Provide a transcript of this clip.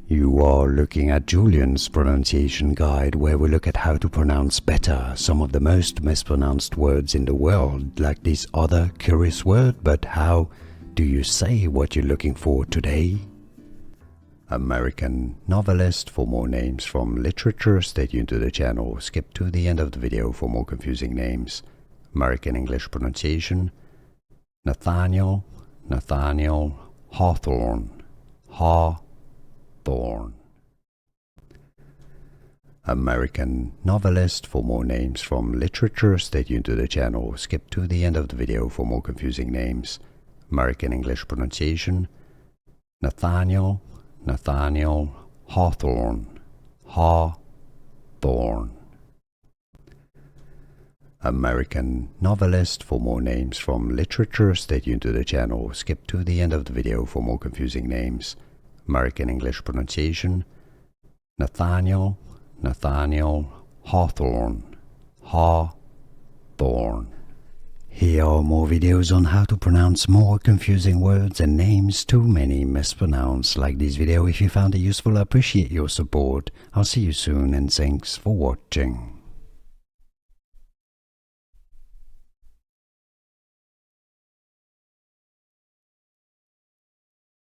You are looking at Julian's pronunciation guide, where we look at how to pronounce better some of the most mispronounced words in the world, like this other curious word. But how do you say what you're looking for today? American novelist. For more names from literature, stay tuned to the channel. Skip to the end of the video for more confusing names. American English pronunciation: Nathaniel Hawthorne. Hawthorne. American novelist. For more names from literature, stay tuned to the channel. Skip to the end of the video for more confusing names. American English pronunciation: Nathaniel Hawthorne. Hawthorne. American novelist. For more names from literature, stay tuned to the channel. Skip to the end of the video for more confusing names. American English pronunciation: Nathaniel Hawthorne. Hawthorne. Here are more videos on how to pronounce more confusing words and names too many mispronounced. Like this video if you found it useful. I appreciate your support. I'll see you soon, and thanks for watching.